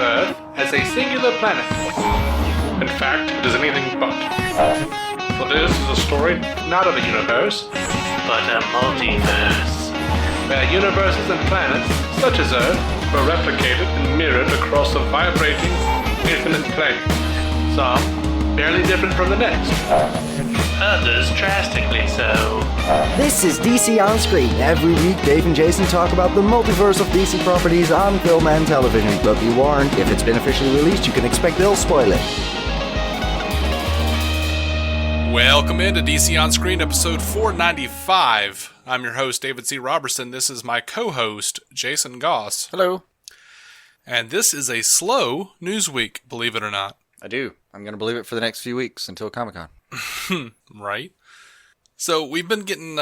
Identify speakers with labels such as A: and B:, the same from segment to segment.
A: Earth as a singular planet. In fact, it is anything but. For this is a story not of a universe, but a multiverse, where universes and planets, such as Earth, were replicated and mirrored across a vibrating, infinite plane. Some barely different from the next. Others drastically so.
B: This is DC On Screen. Every week, Dave and Jason talk about the multiverse of DC properties on film and television. But be warned, if it's been officially released, you can expect they'll spoil it.
C: Welcome into DC On Screen, episode 495. I'm your host, David C. Robertson. This is my co-host, Jason Goss.
D: Hello.
C: And this is a slow news week, believe it or not.
D: I do. I'm going to believe it for the next few weeks until Comic-Con.
C: Right. So we've been getting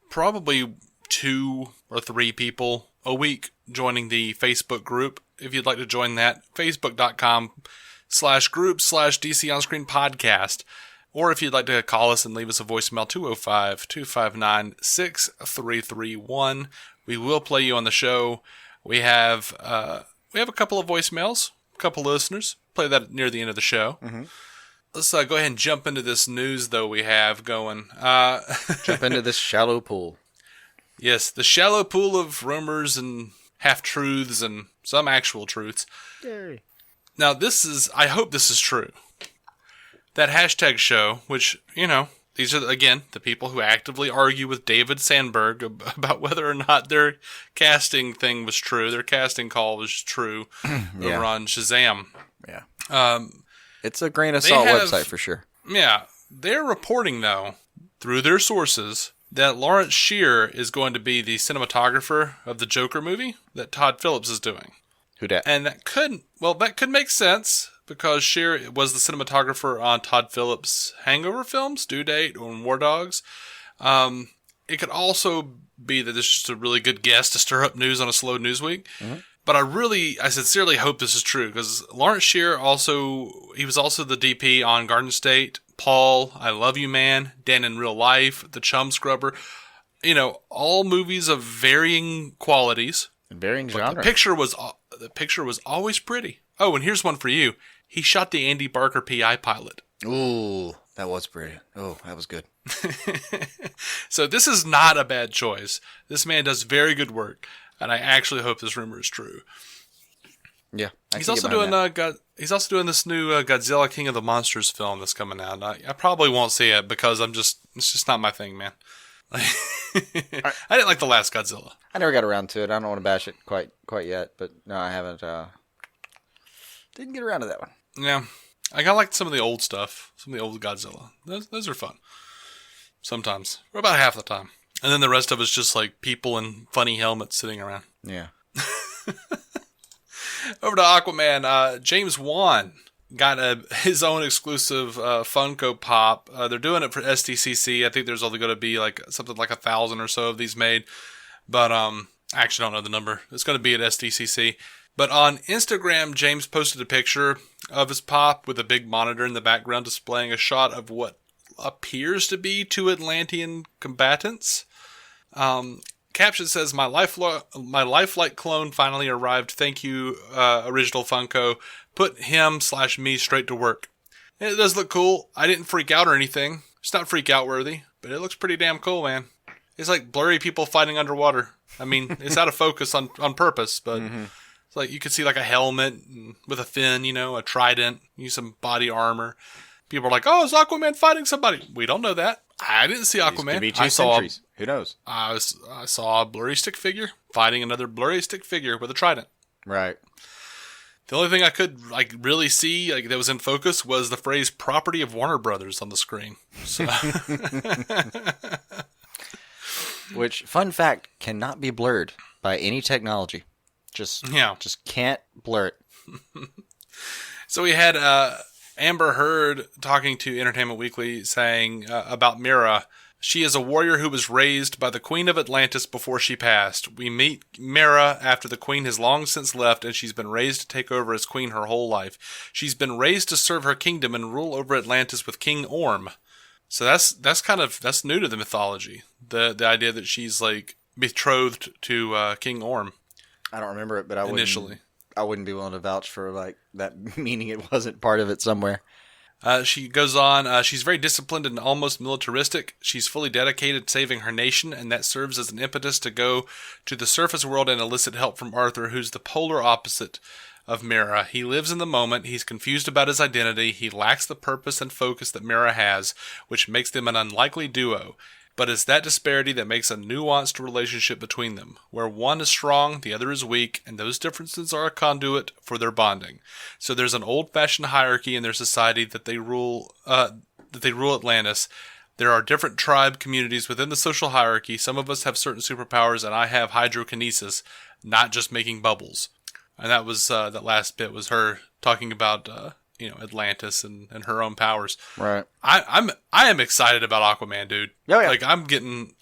C: probably 2 or 3 people a week joining the Facebook group. If you'd like to join that, facebook.com/group/DC On Screen podcast. Or if you'd like to call us and leave us a voicemail, 205-259-6331. We will play you on the show. We have a couple of voicemails, a couple of listeners. Play that near the end of the show. Mm-hmm. Let's go ahead and jump into this news, though, we have going.
D: Jump into this shallow pool.
C: Yes, the shallow pool of rumors and half-truths and some actual truths.
D: Yay.
C: Now, I hope this is true. That hashtag show, which, these are, again, the people who actively argue with David Sandberg about whether or not their casting thing was true, their casting call was true over on SHAZAM.
D: Yeah. It's a grain of salt website for sure.
C: Yeah. They're reporting, though, through their sources, that Lawrence Shear is going to be the cinematographer of the Joker movie that Todd Phillips is doing.
D: Who dat?
C: And that could make sense, because Shear was the cinematographer on Todd Phillips' Hangover films, Due Date, and War Dogs. It could also be that this is just a really good guess to stir up news on a slow news week. Mm-hmm. But I sincerely hope this is true, because Lawrence Shear he was also the DP on Garden State, Paul, I Love You Man, Dan in Real Life, The Chum Scrubber. All movies of varying qualities.
D: And varying genre.
C: The picture was always pretty. Oh, and here's one for you. He shot the Andy Barker PI pilot.
D: Ooh, that was pretty. Oh, that was good.
C: So this is not a bad choice. This man does very good work. And I actually hope this rumor is true. Yeah, he's also doing this new Godzilla King of the Monsters film that's coming out. I probably won't see it because it's just not my thing, man. I didn't like the last Godzilla.
D: I never got around to it. I don't want to bash it quite yet, but no, I haven't. Didn't get around to that one.
C: Yeah, I kind of like some of the old stuff, some of the old Godzilla. Those are fun. Sometimes, or about half the time. And then the rest of it's just like people in funny helmets sitting around.
D: Yeah.
C: Over to Aquaman. James Wan got his own exclusive Funko Pop. They're doing it for SDCC. I think there's only going to be something like 1,000 or so of these made. But I actually don't know the number. It's going to be at SDCC. But on Instagram, James posted a picture of his Pop with a big monitor in the background displaying a shot of what appears to be 2 Atlantean combatants. Caption says, my lifelike clone finally arrived. Thank you, original Funko. Put him/me straight to work. And it does look cool. I didn't freak out or anything. It's not freak out worthy, but it looks pretty damn cool, man. It's like blurry people fighting underwater. I mean, it's out of focus on purpose, but it's like you could see like a helmet with a fin, a trident, use some body armor. People are like, oh, is Aquaman fighting somebody? We don't know that. I didn't see Aquaman.
D: Could be 2 centuries. Who knows?
C: I saw a blurry stick figure fighting another blurry stick figure with a trident.
D: Right.
C: The only thing I could really see that was in focus was the phrase "property of Warner Brothers" on the screen. So.
D: Which, fun fact, cannot be blurred by any technology. Just can't blur it.
C: So we had Amber Heard talking to Entertainment Weekly saying about Mera. She is a warrior who was raised by the Queen of Atlantis before she passed. We meet Mera after the Queen has long since left, and she's been raised to take over as Queen her whole life. She's been raised to serve her kingdom and rule over Atlantis with King Orm. So that's new to the mythology. The idea that she's betrothed to King Orm.
D: I don't remember it, but I I wouldn't be willing to vouch for like that, meaning it wasn't part of it somewhere.
C: She goes on, she's very disciplined and almost militaristic. She's fully dedicated to saving her nation, and that serves as an impetus to go to the surface world and elicit help from Arthur, who's the polar opposite of Mera. He lives in the moment, he's confused about his identity, he lacks the purpose and focus that Mera has, which makes them an unlikely duo. But it's that disparity that makes a nuanced relationship between them, where one is strong, the other is weak, and those differences are a conduit for their bonding. So there's an old-fashioned hierarchy in their society that they rule Atlantis. There are different tribe communities within the social hierarchy. Some of us have certain superpowers, and I have hydrokinesis, not just making bubbles. And that was that last bit was her talking about Atlantis and her own powers.
D: Right.
C: I am excited about Aquaman, dude.
D: Oh, yeah.
C: Like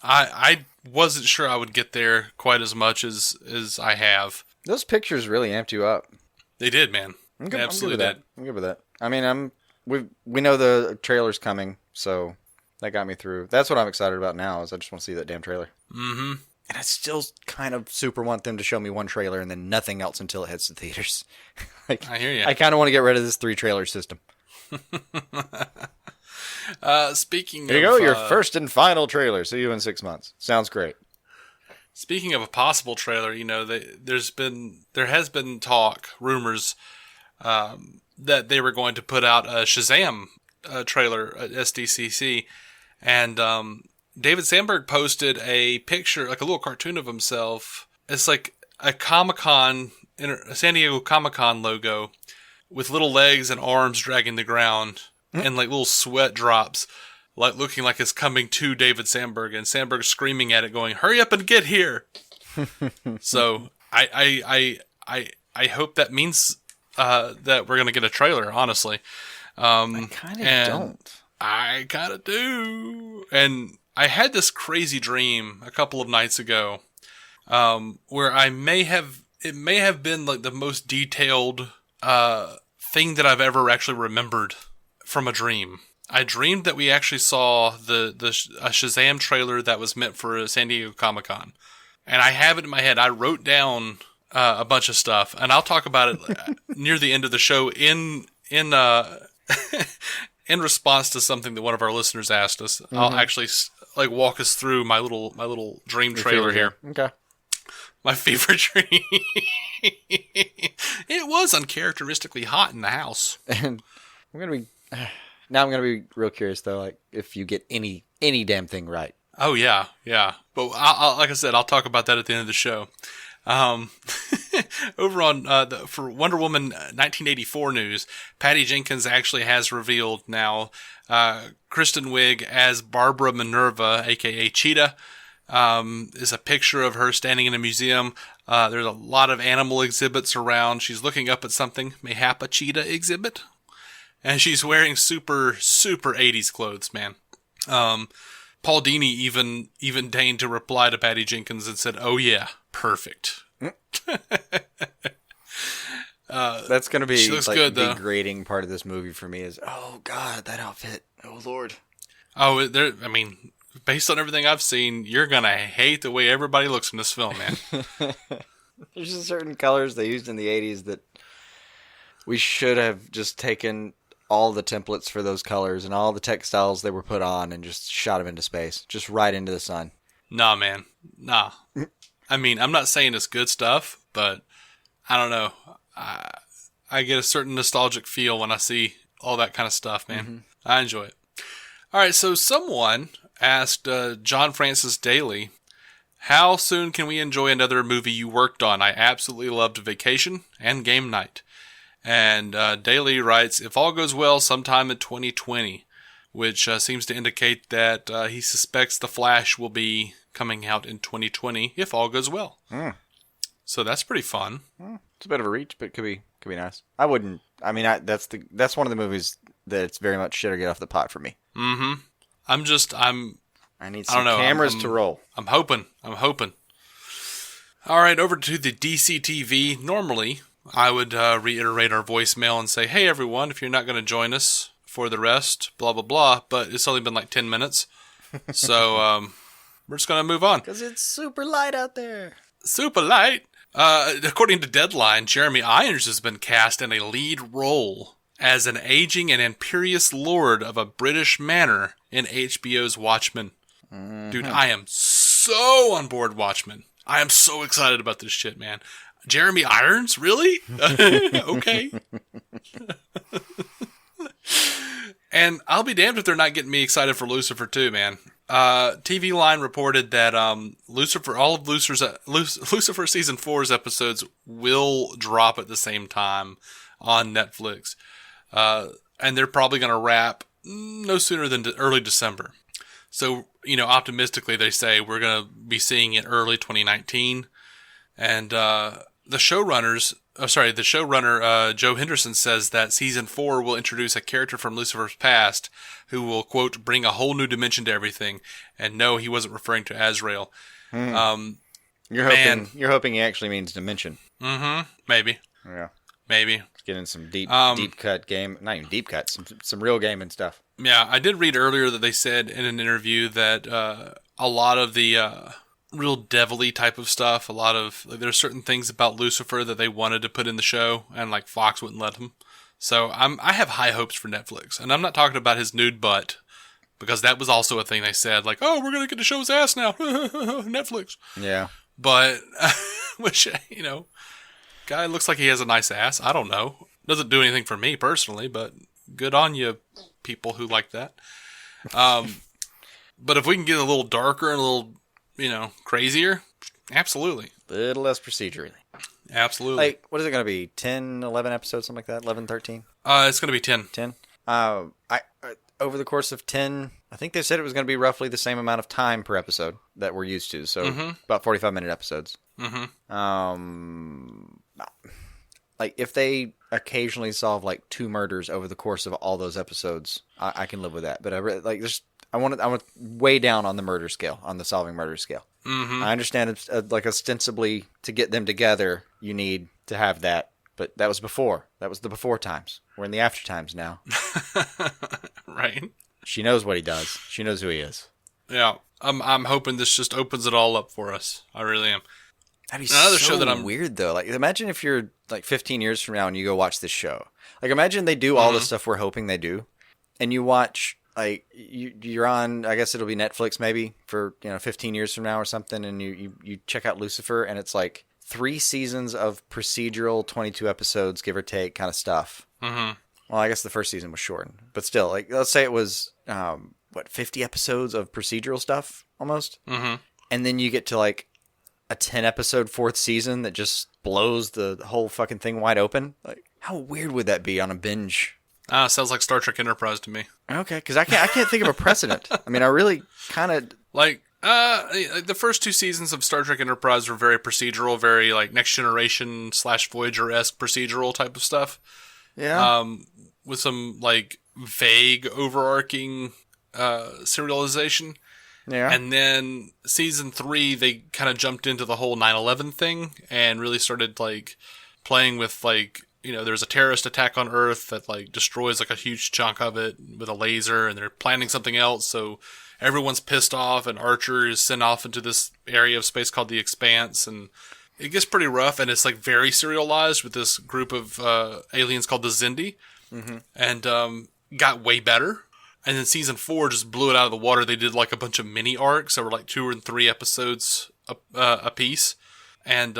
C: I wasn't sure I would get there quite as much as I have.
D: Those pictures really amped you up.
C: They did, man. They absolutely did.
D: I'm good with that. I mean, we know the trailer's coming, so that got me through. That's what I'm excited about now. Is I just want to see that damn trailer.
C: Mm-hmm.
D: And I still kind of super want them to show me one trailer and then nothing else until it hits the theaters. Like,
C: I hear you.
D: I kind of want to get rid of this 3-trailer system.
C: Speaking
D: Here you go, your first and final trailer. See you in 6 months. Sounds great.
C: Speaking of a possible trailer, there has been talk, rumors, that they were going to put out a SHAZAM trailer at SDCC, and David Sandberg posted a picture, like a little cartoon of himself. It's like a Comic-Con, a San Diego Comic-Con logo with little legs and arms dragging the ground and like little sweat drops, like looking like it's coming to David Sandberg, and Sandberg screaming at it going, "Hurry up and get here." So I hope that means that we're going to get a trailer, honestly.
D: I kind of don't.
C: I kind of do. And I had this crazy dream a couple of nights ago, where it may have been like the most detailed thing that I've ever actually remembered from a dream. I dreamed that we actually saw a SHAZAM trailer that was meant for San Diego Comic-Con, and I have it in my head. I wrote down a bunch of stuff, and I'll talk about it near the end of the show in response to something that one of our listeners asked us. Mm-hmm. I'll actually walk us through my little dream trailer here.
D: Okay.
C: My favorite dream. It was uncharacteristically hot in the house.
D: And I'm gonna be real curious though, like if you get any damn thing right.
C: Oh yeah. But like I said, I'll talk about that at the end of the show. Over on for Wonder Woman 1984 news, Patty Jenkins actually has revealed now Kristen Wiig as Barbara Minerva, aka Cheetah. Is a picture of her standing in a museum. There's a lot of animal exhibits around. She's looking up at something, mayhap a cheetah exhibit, and she's wearing super 80s clothes, man. Paul Dini even deigned to reply to Patty Jenkins and said, "Oh yeah, perfect."
D: That's going to be
C: good,
D: the degrading part of this movie for me is, oh God, that outfit. Oh Lord.
C: Oh, based on everything I've seen, you're going to hate the way everybody looks in this film, man.
D: There's just certain colors they used in the 80s that we should have just taken all the templates for those colors and all the textiles they were put on and just shot them into space. Just right into the sun.
C: Nah, man. Nah. I mean, I'm not saying it's good stuff, but I don't know. I get a certain nostalgic feel when I see all that kind of stuff, man. Mm-hmm. I enjoy it. All right, so someone asked John Francis Daly, how soon can we enjoy another movie you worked on? I absolutely loved Vacation and Game Night. And Daly writes, if all goes well, sometime in 2020, which seems to indicate that he suspects The Flash will be coming out in 2020 if all goes well. So that's pretty fun.
D: It's a bit of a reach, but it could be nice. I wouldn't. I mean, that's one of the movies that's very much shit or get off the pot for me.
C: Mm-hmm. I need
D: some cameras to roll.
C: I'm hoping. All right, over to the DCTV. Normally, I would reiterate our voicemail and say, hey, everyone, if you're not going to join us for the rest, blah, blah, blah. But it's only been like 10 minutes. So we're just going to move on.
D: Because it's super light out there.
C: Super light. According to Deadline, Jeremy Irons has been cast in a lead role as an aging and imperious lord of a British manor in HBO's Watchmen. Dude, I am so on board Watchmen. I am so excited about this shit, man. Jeremy Irons? Really? Okay. And I'll be damned if they're not getting me excited for Lucifer too, man. TV Line reported that Lucifer season 4's episodes will drop at the same time on Netflix. And they're probably going to wrap no sooner than early December. So, optimistically, they say we're going to be seeing it early 2019. And the showrunner, Joe Henderson, says that season 4 will introduce a character from Lucifer's past who will, quote, bring a whole new dimension to everything. And no, he wasn't referring to Azrael.
D: You're hoping he actually means dimension.
C: Mm-hmm. Maybe.
D: Yeah.
C: Maybe.
D: Let's get in some deep cut game. Not even deep cut. Some real gaming stuff.
C: Yeah, I did read earlier that they said in an interview that a lot of the real devilly type of stuff, there's certain things about Lucifer that they wanted to put in the show, and like Fox wouldn't let them. So I have high hopes for Netflix, and I'm not talking about his nude butt, because that was also a thing they said, like, oh, we're gonna get to show his ass now, Netflix.
D: Yeah,
C: but which guy looks like he has a nice ass. I don't know, doesn't do anything for me personally, but good on you, people who like that. But if we can get a little darker and a little, crazier, absolutely.
D: A little less procedurally.
C: Absolutely.
D: Like, what is it going to be? 10, 11 episodes, something like that? 11, 13?
C: It's going to be 10.
D: 10? Over the course of 10, I think they said it was going to be roughly the same amount of time per episode that we're used to. So, about 45-minute episodes. Like, if they occasionally solve, like, 2 murders over the course of all those episodes, I can live with that. But I want way down on the murder scale, on the solving murder scale. I understand it's ostensibly to get them together, you need to have that, but that was before. That was the before times. We're in the after times now.
C: Right.
D: She knows what he does. She knows who he is.
C: Yeah, I'm hoping this just opens it all up for us. I really am.
D: That'd be another show that I'm weird though. Like, imagine if you're like 15 years from now and you go watch this show. Like, imagine they do all the stuff we're hoping they do, and you watch. Like, you're on, I guess it'll be Netflix maybe for 15 years from now or something, and you check out Lucifer, and it's like 3 seasons of procedural 22 episodes, give or take, kind of stuff. Well, I guess the first season was shortened, but still, like, let's say it was 50 episodes of procedural stuff almost, and then you get to like a 10-episode 4th season that just blows the whole fucking thing wide open. Like, how weird would that be on a binge?
C: Sounds like Star Trek Enterprise to me.
D: Okay, because I can't think of a precedent. I mean, I really kind of
C: like the first 2 seasons of Star Trek Enterprise were very procedural, very like Next Generation / Voyager-esque procedural type of stuff.
D: Yeah.
C: With some like vague overarching serialization.
D: Yeah.
C: And then season 3, they kind of jumped into the whole 9/11 thing and really started like playing with like. There's a terrorist attack on Earth that like destroys like a huge chunk of it with a laser, and they're planning something else. So everyone's pissed off, and Archer is sent off into this area of space called the Expanse, and it gets pretty rough. And it's like very serialized with this group of aliens called the Xindi, and got way better. And then season 4 just blew it out of the water. They did like a bunch of mini arcs that were like 2 and 3 episodes a piece, and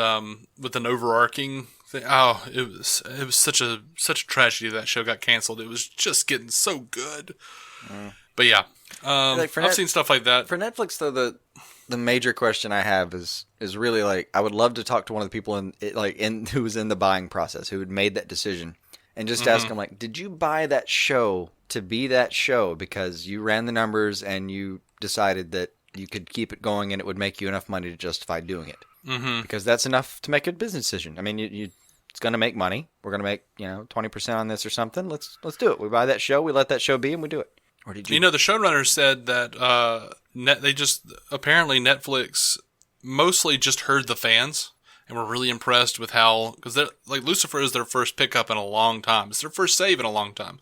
C: with an overarching. Oh, it was such a tragedy that show got canceled. It was just getting so good. But yeah, I've seen stuff like that.
D: For Netflix, though, the major question I have is really like, I would love to talk to one of the people who was in the buying process, who had made that decision, and just ask them, like, did you buy that show to be that show because you ran the numbers and you decided that you could keep it going and it would make you enough money to justify doing it? Because that's enough to make a business decision. I mean, it's going to make money. We're going to make 20% on this or something. Let's do it. We buy that show. We let that show be, and we do it. Or did you?
C: The showrunner said that apparently Netflix mostly just heard the fans and were really impressed with how, because like Lucifer is their first pickup in a long time. It's their first save in a long time.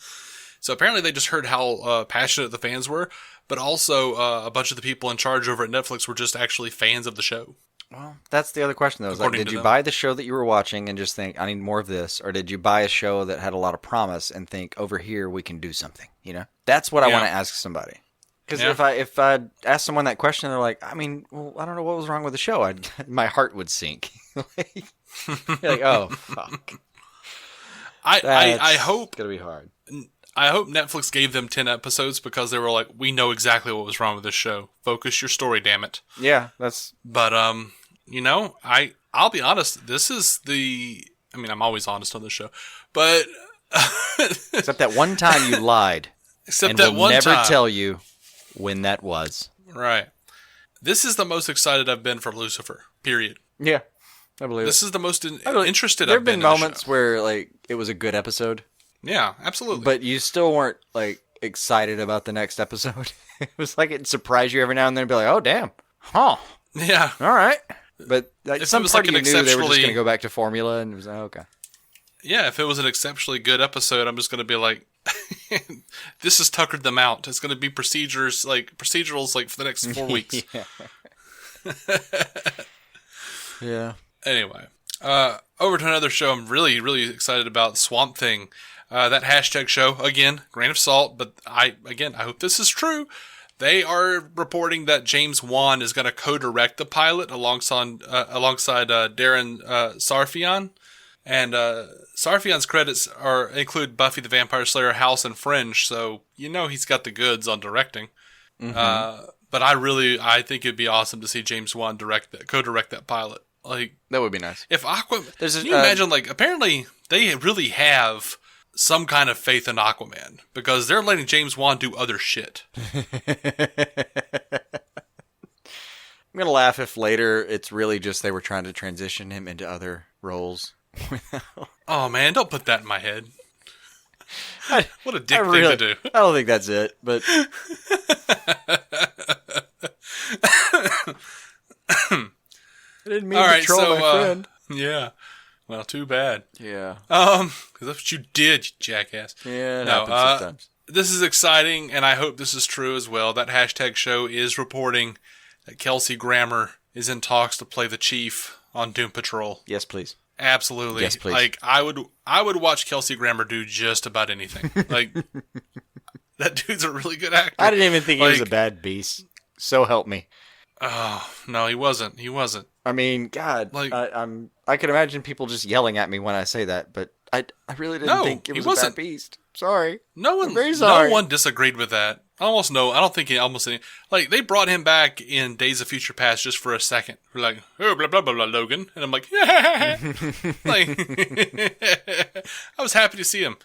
C: So apparently they just heard how passionate the fans were, but also a bunch of the people in charge over at Netflix were just actually fans of the show.
D: Well, that's the other question, though. Is like,
C: According
D: did
C: to
D: you
C: them.
D: buy the show that you were watching and just think, I need more of this? Or did you buy a show that had a lot of promise and think, over here, we can do something? You know? That's what I
C: Yeah.
D: want to ask somebody. Because
C: Yeah.
D: if I ask someone that question, they're like, I mean, well, I don't know what was wrong with the show. My heart would sink. You're like, oh, fuck.
C: I hope
D: It's going to be hard.
C: Netflix gave them 10 episodes because they were like, we know exactly what was wrong with this show. Focus your story, damn it.
D: Yeah, that's...
C: But, you know, I'll be honest. This is I mean, I'm always honest on this show, but
D: Except that one time you lied.
C: except
D: and
C: that
D: we'll
C: one
D: never
C: time.
D: tell you when that was.
C: Right. This is the most excited I've been for Lucifer, period.
D: Yeah, I believe
C: This is the most
D: it.
C: interested
D: There
C: I've
D: have
C: been
D: been
C: in the
D: moments
C: show.
D: where like it was a good episode,
C: Yeah, absolutely.
D: but you still weren't like excited about the next episode. It was like it surprised you every now and then, and be like, "Oh, damn, huh,
C: yeah.
D: all right." But like,
C: If
D: some
C: it was
D: part
C: like
D: of
C: an
D: you knew they were just
C: exceptionally-
D: going to go back to formula, and it was okay.
C: Yeah, if it was an exceptionally good episode, I'm just going to be like, this has tuckered them out. It's going to be procedurals like for the next 4 weeks.
D: Yeah.
C: Anyway, over to another show I'm really, really excited about, Swamp Thing. That hashtag show, again, grain of salt, but I hope this is true. They are reporting that James Wan is going to co-direct the pilot alongside Darren Sarfian. And Sarfian's credits include Buffy the Vampire Slayer, House, and Fringe, so you know he's got the goods on directing. But I think it'd be awesome to see James Wan co-direct that pilot. Like,
D: That would be nice.
C: if Aquaman,
D: There's
C: can you imagine? Like, apparently they really have some kind of faith in Aquaman because they're letting James Wan do other shit.
D: I'm gonna laugh if later it's really just they were trying to transition him into other roles.
C: Oh man, don't put that in my head. What a dick
D: I
C: thing to do.
D: I don't think that's it, but I didn't mean
C: All
D: to
C: right,
D: troll
C: so
D: my friend.
C: yeah. Well, too bad.
D: Yeah,
C: Because that's what you did, you jackass.
D: yeah, it
C: No,
D: happens sometimes.
C: This is exciting, and I hope this is true as well. That hashtag show is reporting that Kelsey Grammer is in talks to play the Chief on Doom Patrol.
D: Yes, please.
C: Absolutely.
D: Yes, please.
C: Like, I would watch Kelsey Grammer do just about anything. Like, that dude's a really good actor.
D: I didn't even think he was a
C: Like-
D: bad beast. So help me.
C: Oh, no, he wasn't. He wasn't.
D: I mean, God,
C: Like-
D: I can imagine people just yelling at me when I say that, but I really didn't
C: No,
D: think it
C: he
D: was
C: wasn't.
D: a bad beast. Sorry.
C: No one,
D: I'm very
C: no
D: sorry.
C: one disagreed with that. I don't think almost any. Like, they brought him back in Days of Future Past just for a second. We're like, oh, blah, blah, blah, blah, Logan. And I'm like, yeah. Like, I was happy to see him.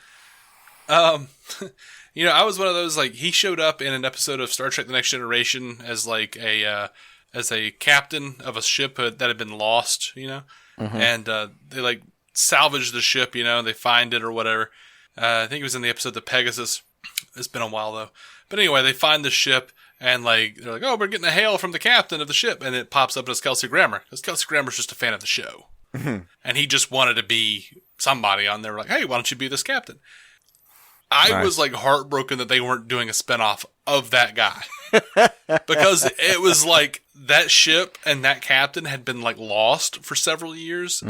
C: You know, I was one of those, like, he showed up in an episode of Star Trek The Next Generation as, like, as a captain of a ship that had been lost, you know? And they, like, salvage the ship, you know, they find it or whatever. I think it was in the episode The Pegasus. It's been a while though. But anyway, they find the ship and like they're like, "Oh, we're getting a hail from the captain of the ship," and it pops up as Kelsey Grammer because Kelsey Grammer's just a fan of the show, and he just wanted to be somebody on there. Like, "Hey, why don't you be this captain?" I
D: Nice.
C: was like heartbroken that they weren't doing a spinoff of that guy because it was like that ship and that captain had been like lost for several years.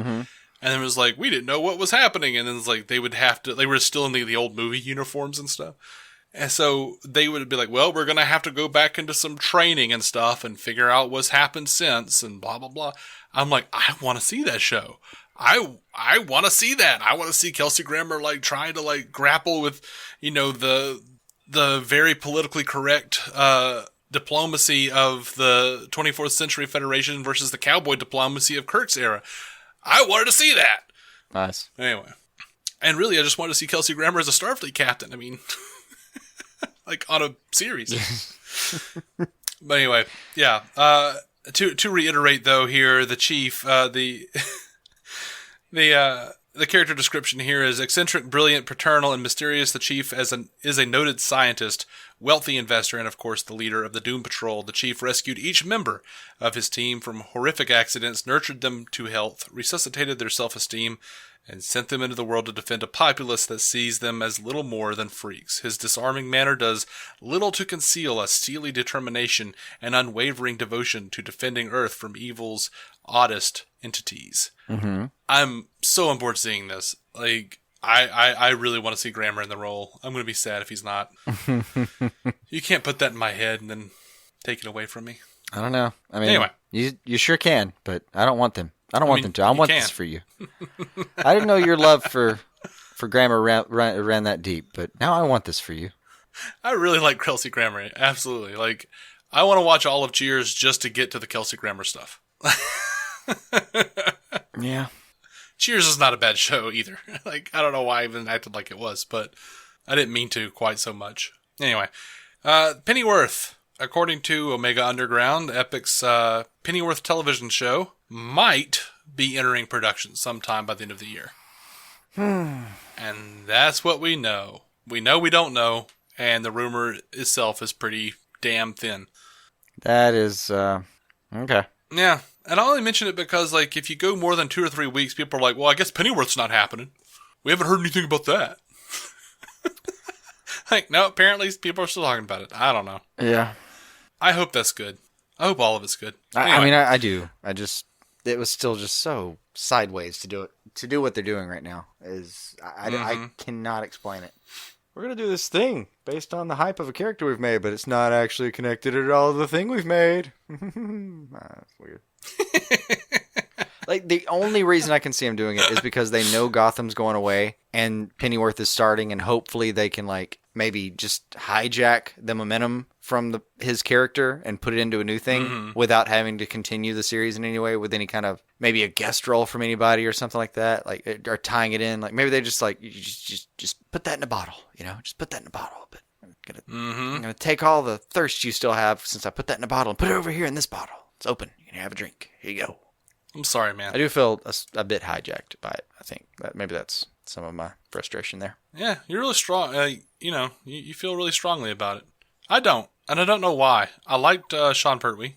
C: And it was like, we didn't know what was happening. And then it's like, they were still in the old movie uniforms and stuff. And so they would be like, well, we're going to have to go back into some training and stuff and figure out what's happened since and blah, blah, blah. I'm like, I want to see that show. I want to see that. I want to see Kelsey Grammer like trying to like grapple with, you know, the very politically correct, diplomacy of the 24th Century Federation versus the cowboy diplomacy of Kirk's era. I wanted to see that.
D: Nice.
C: Anyway. And really, I just wanted to see Kelsey Grammer as a Starfleet captain. I mean, like on a series. But anyway, yeah. To reiterate, though, here, the Chief, the character description here is eccentric, brilliant, paternal, and mysterious. The Chief is a noted scientist wealthy investor and, of course, the leader of the Doom Patrol. The chief rescued each member of his team from horrific accidents, nurtured them to health, resuscitated their self-esteem, and sent them into the world to defend a populace that sees them as little more than freaks. His disarming manner does little to conceal a steely determination and unwavering devotion to defending Earth from evil's oddest entities.
D: Mm-hmm.
C: I'm so on board seeing this. Like, I really want to see Grammer in the role. I'm going to be sad if he's not. You can't put that in my head and then take it away from me.
D: I don't know. I mean,
C: anyway.
D: You sure can, but I don't want them. I want them to. I want
C: can.
D: this for you. I didn't know your love for Grammer ran that deep, but now I want this for you.
C: I really like Kelsey Grammer. Absolutely. Like, I want to watch all of Cheers just to get to the Kelsey Grammer stuff.
D: Yeah.
C: Cheers is not a bad show either. Like, I don't know why I even acted like it was, but I didn't mean to quite so much. Anyway, Pennyworth, according to Omega Underground, Epic's Pennyworth television show, might be entering production sometime by the end of the year. And that's what we know. We know we don't know, and the rumor itself is pretty damn thin.
D: That is, okay.
C: Yeah, and I only mention it because, like, if you go more than 2 or 3 weeks, people are like, well, I guess Pennyworth's not happening. We haven't heard anything about that. Like, no, apparently people are still talking about it. I don't know.
D: Yeah.
C: I hope that's good. I hope all of it's good. Anyway.
D: I mean, I do. It was still just so sideways to do it. To do what they're doing right now is, I cannot explain it. We're going to do this thing based on the hype of a character we've made, but it's not actually connected at all to the thing we've made. That's weird. Like, the only reason I can see them doing it is because they know Gotham's going away and Pennyworth is starting, and hopefully they can, like, maybe just hijack the momentum from his character and put it into a new thing without having to continue the series in any way with any kind of, maybe a guest role from anybody or something like that, like, or tying it in. Like, maybe they just, like, you just put that in a bottle, you know, just put that in a bottle. But I'm gonna take all the thirst you still have since I put that in a bottle and put it over here in this bottle. It's open. You can have a drink. Here you go.
C: I'm sorry, man.
D: I do feel a bit hijacked by it. I think that maybe that's some of my frustration there.
C: Yeah, you're really strong. You know, you feel really strongly about it. I don't, and I don't know why. I liked Sean Pertwee.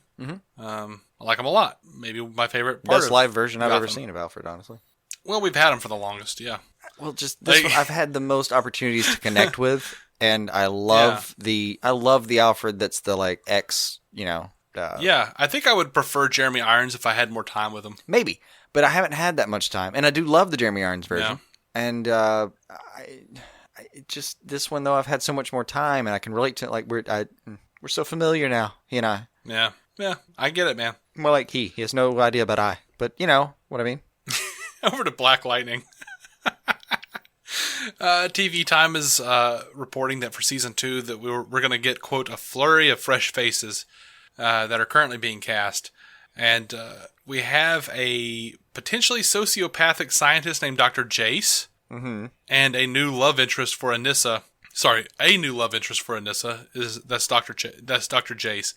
C: I like him a lot. Maybe my favorite part.
D: Best live version I've ever seen of Alfred, honestly.
C: Well, we've had him for the longest, yeah.
D: Well, just this one I've had the most opportunities to connect with, and I love the Alfred that's the, like, ex, you know.
C: Yeah, I think I would prefer Jeremy Irons if I had more time with him.
D: Maybe, but I haven't had that much time, and I do love the Jeremy Irons version. Yeah. And I just this one though, I've had so much more time, and I can relate to, like, we're so familiar now, he and I.
C: Yeah, I get it, man.
D: More like he has no idea about I, but you know what I mean.
C: Over to Black Lightning. TV Time is reporting that for season 2 that we're going to get, quote, a flurry of fresh faces that are currently being cast. And we have a potentially sociopathic scientist named Dr. Jace and a new love interest for Anissa. Sorry, a new love interest for Anissa. That's Dr. Jace.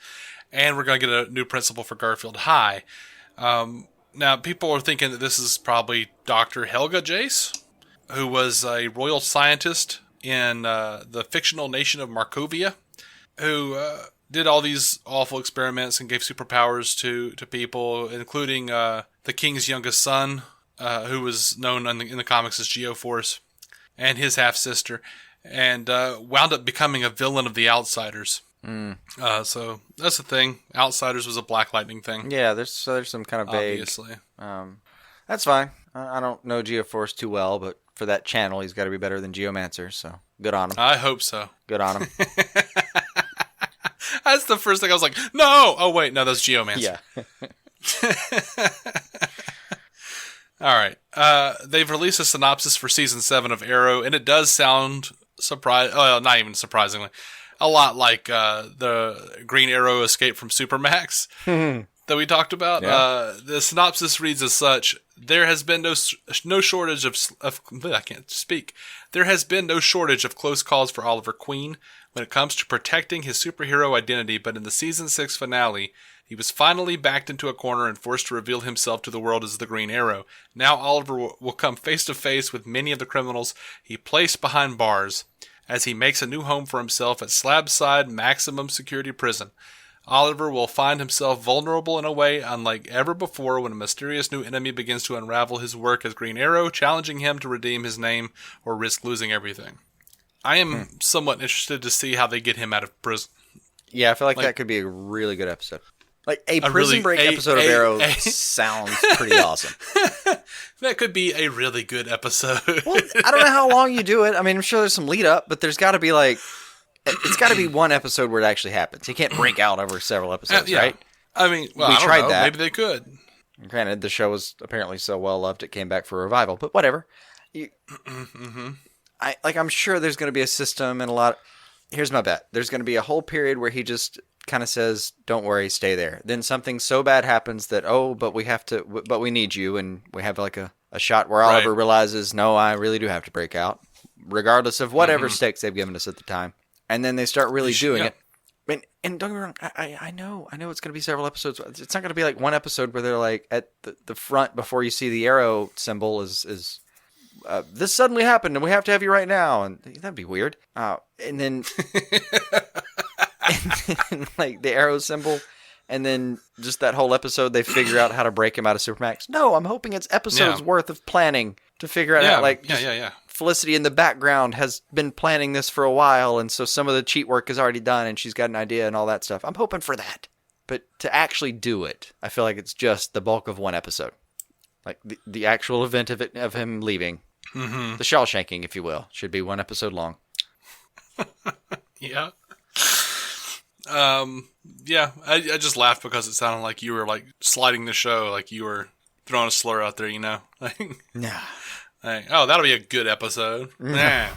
C: And we're going to get a new principal for Garfield High. Now, people are thinking that this is probably Dr. Helga Jace, who was a royal scientist in the fictional nation of Markovia, who did all these awful experiments and gave superpowers to people, including the king's youngest son, who was known in the comics as Geoforce, and his half-sister, and wound up becoming a villain of the Outsiders. So that's the thing. Outsiders was a Black Lightning thing.
D: Yeah, there's some kind of vague.
C: Obviously.
D: That's fine. I don't know Geoforce too well, but for that channel, he's got to be better than Geomancer, so good on him.
C: I hope so.
D: Good on him.
C: That's the first thing I was like, no! Oh, wait, no, that's Geomancer.
D: Yeah.
C: All right. They've released a synopsis for Season 7 of Arrow, and it does sound not even surprisingly, a lot like the Green Arrow Escape from Supermax that we talked about.
D: Yeah.
C: The synopsis reads as such: there has been no shortage of I can't speak. There has been no shortage of close calls for Oliver Queen when it comes to protecting his superhero identity, but in the Season 6 finale, he was finally backed into a corner and forced to reveal himself to the world as the Green Arrow. Now Oliver will come face to face with many of the criminals he placed behind bars. as he makes a new home for himself at Slabside Maximum Security Prison. Oliver will find himself vulnerable in a way unlike ever before when a mysterious new enemy begins to unravel his work as Green Arrow, challenging him to redeem his name or risk losing everything. I am somewhat interested to see how they get him out of prison.
D: Yeah, I feel like that could be a really good episode. Like a Prison Break episode of Arrow sounds pretty awesome.
C: That could be a really good episode.
D: Well, I don't know how long you do it. I mean, I'm sure there's some lead up, but there's got to be it's got to be one episode where it actually happens. You can't break out over several episodes, right?
C: I mean, well,
D: we
C: I don't
D: tried
C: know.
D: that.
C: Maybe they could.
D: Granted, the show was apparently so well loved it came back for a revival, but whatever. I'm sure there's going to be a system and a lot. Here's my bet: there's going to be a whole period where he just kind of says, "Don't worry, stay there." Then something so bad happens that but we need you, and we have like a shot where Oliver realizes, no, I really do have to break out, regardless of whatever stakes they've given us at the time. And then they start really doing it. And don't get me wrong, I know it's going to be several episodes. It's not going to be like one episode where they're like at the front before you see the arrow symbol is this suddenly happened and we have to have you right now, and that'd be weird. And then like the arrow symbol, and then just that whole episode they figure out how to break him out of Supermax. No, I'm hoping it's episodes worth of planning to figure out how Felicity in the background has been planning this for a while, and so some of the cheat work is already done, and she's got an idea and all that stuff. I'm hoping for that. But to actually do it, I feel like it's just the bulk of one episode. Like the actual event of him leaving. Mm-hmm. The Shawshanking, if you will, should be one episode long.
C: Yeah. I just laughed because it sounded like you were like sliding the show, like you were throwing a slur out there, you know?
D: Nah.
C: Like, oh, that'll be a good episode. Nah.